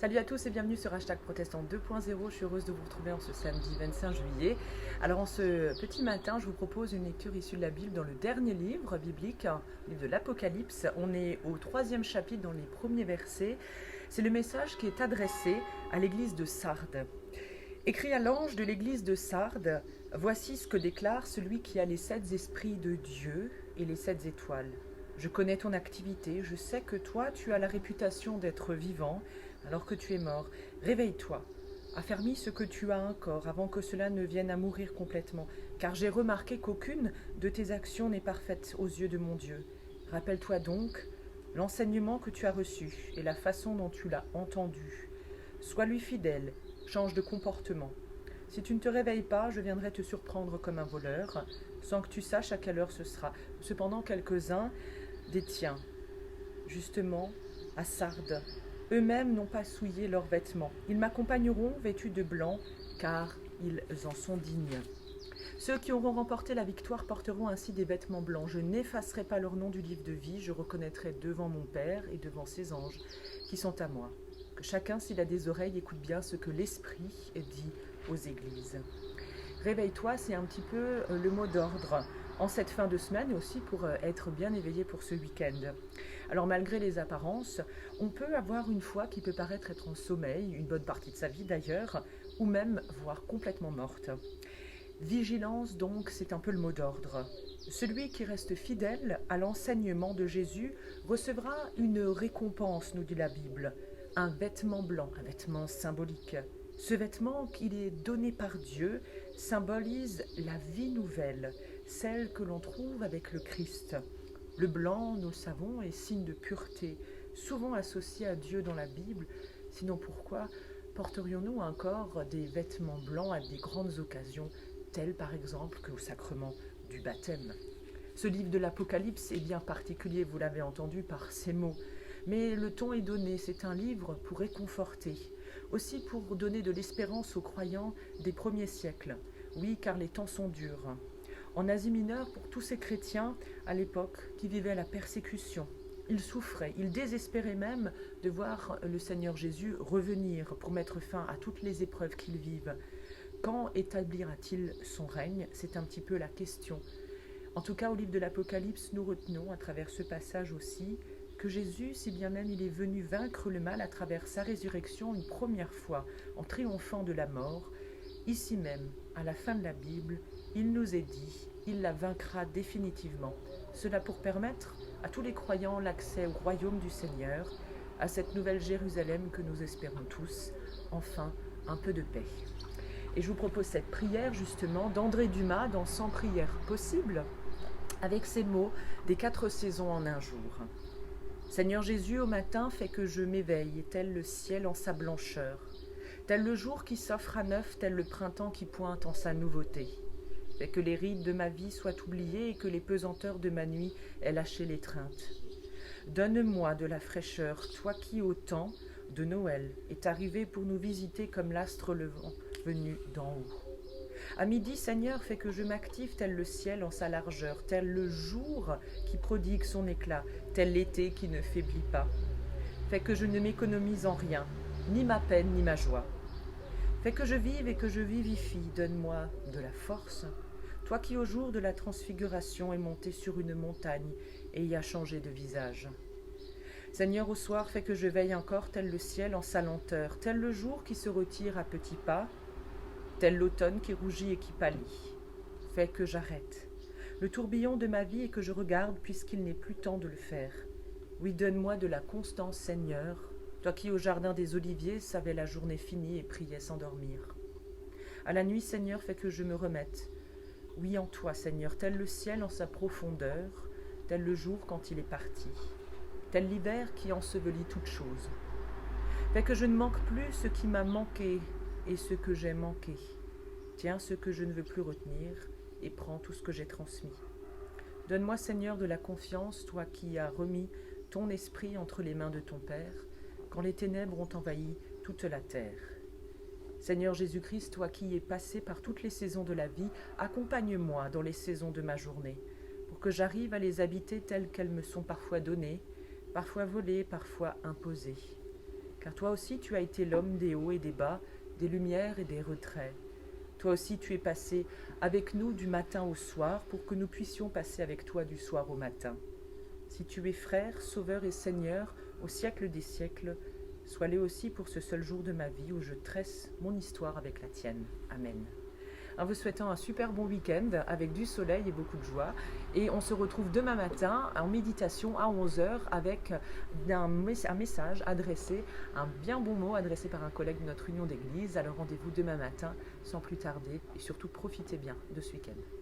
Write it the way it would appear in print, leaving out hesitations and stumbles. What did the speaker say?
Salut à tous et bienvenue sur Hashtag Protestant 2.0. Je suis heureuse de vous retrouver en ce samedi 25 juillet. Alors en ce petit matin, je vous propose une lecture issue de la Bible dans le dernier livre biblique, le livre de l'Apocalypse. On est au 3e chapitre dans les premiers versets. C'est le message qui est adressé à l'église de Sardes. Écrit à l'ange de l'église de Sardes, voici ce que déclare celui qui a les 7 esprits de Dieu et les 7 étoiles. Je connais ton activité, je sais que toi tu as la réputation d'être vivant alors que tu es mort. Réveille-toi, affermis ce que tu as encore avant que cela ne vienne à mourir complètement, car j'ai remarqué qu'aucune de tes actions n'est parfaite aux yeux de mon Dieu. Rappelle-toi donc l'enseignement que tu as reçu et la façon dont tu l'as entendu. Sois lui fidèle, change de comportement. Si tu ne te réveilles pas, je viendrai te surprendre comme un voleur, sans que tu saches à quelle heure ce sera. Cependant, quelques-uns des tiens, justement, à Sardes, eux-mêmes n'ont pas souillé leurs vêtements. Ils m'accompagneront vêtus de blanc, car ils en sont dignes. Ceux qui auront remporté la victoire porteront ainsi des vêtements blancs. Je n'effacerai pas leur nom du livre de vie, je reconnaîtrai devant mon Père et devant ses anges qui sont à moi. Que chacun, s'il a des oreilles, écoute bien ce que l'Esprit dit aux églises. Réveille-toi, c'est un petit peu le mot d'ordre en cette fin de semaine et aussi pour être bien éveillé pour ce week-end. Alors malgré les apparences, on peut avoir une foi qui peut paraître être en sommeil, une bonne partie de sa vie d'ailleurs, ou même voire complètement morte. Vigilance donc, c'est un peu le mot d'ordre. Celui qui reste fidèle à l'enseignement de Jésus recevra une récompense, nous dit la Bible, un vêtement blanc, un vêtement symbolique. Ce vêtement qu'il est donné par Dieu symbolise la vie nouvelle, celle que l'on trouve avec le Christ. Le blanc, nous le savons, est signe de pureté, souvent associé à Dieu dans la Bible. Sinon pourquoi porterions-nous encore des vêtements blancs à des grandes occasions, telles par exemple qu'au sacrement du baptême? Ce livre de l'Apocalypse est bien particulier, vous l'avez entendu, par ces mots. Mais le ton est donné, c'est un livre pour réconforter, aussi pour donner de l'espérance aux croyants des premiers siècles. Oui, car les temps sont durs. En Asie mineure, pour tous ces chrétiens à l'époque qui vivaient la persécution, ils souffraient, ils désespéraient même de voir le Seigneur Jésus revenir pour mettre fin à toutes les épreuves qu'ils vivent. Quand établira-t-il son règne? C'est un petit peu la question. En tout cas, au livre de l'Apocalypse, nous retenons à travers ce passage aussi que Jésus, si bien même il est venu vaincre le mal à travers sa résurrection une première fois, en triomphant de la mort, ici même, à la fin de la Bible, il nous est dit, il la vaincra définitivement. Cela pour permettre à tous les croyants l'accès au royaume du Seigneur, à cette nouvelle Jérusalem que nous espérons tous, enfin un peu de paix. Et je vous propose cette prière justement d'André Dumas dans 100 prières possibles, avec ces mots des 4 saisons en un jour. Seigneur Jésus, au matin, fais que je m'éveille, tel le ciel en sa blancheur, tel le jour qui s'offre à neuf, tel le printemps qui pointe en sa nouveauté. Fais que les rides de ma vie soient oubliées et que les pesanteurs de ma nuit aient lâché l'étreinte. Donne-moi de la fraîcheur, toi qui au temps de Noël est arrivé pour nous visiter comme l'astre levant venu d'en haut. À midi, Seigneur, fais que je m'active tel le ciel en sa largeur, tel le jour qui prodigue son éclat, tel l'été qui ne faiblit pas. Fais que je ne m'économise en rien, ni ma peine ni ma joie. Fais que je vive et que je vivifie, donne-moi de la force. Toi qui au jour de la transfiguration es monté sur une montagne et y as changé de visage. Seigneur, au soir, fais que je veille encore tel le ciel en sa lenteur, tel le jour qui se retire à petits pas, tel l'automne qui rougit et qui pâlit. Fais que j'arrête le tourbillon de ma vie et que je regarde puisqu'il n'est plus temps de le faire. Oui, donne-moi de la constance, Seigneur, toi qui au jardin des Oliviers savais la journée finie et priais sans dormir. À la nuit, Seigneur, fais que je me remette. Oui, en toi, Seigneur, tel le ciel en sa profondeur, tel le jour quand il est parti, tel l'hiver qui ensevelit toute chose. Fais que je ne manque plus ce qui m'a manqué et ce que j'ai manqué. Tiens ce que je ne veux plus retenir et prends tout ce que j'ai transmis. Donne-moi, Seigneur, de la confiance, toi qui as remis ton esprit entre les mains de ton Père, quand les ténèbres ont envahi toute la terre. Seigneur Jésus-Christ, toi qui es passé par toutes les saisons de la vie, accompagne-moi dans les saisons de ma journée, pour que j'arrive à les habiter telles qu'elles me sont parfois données, parfois volées, parfois imposées. car toi aussi tu as été l'homme des hauts et des bas, des lumières et des retraits. Toi aussi tu es passé avec nous du matin au soir pour que nous puissions passer avec toi du soir au matin. Si tu es frère, sauveur et seigneur au siècle des siècles, sois-le aussi pour ce seul jour de ma vie où je tresse mon histoire avec la tienne. Amen. En vous souhaitant un super bon week-end avec du soleil et beaucoup de joie. Et on se retrouve demain matin en méditation à 11h avec un message adressé, un bien bon mot adressé par un collègue de notre union d'église. Alors rendez-vous demain matin sans plus tarder et surtout profitez bien de ce week-end.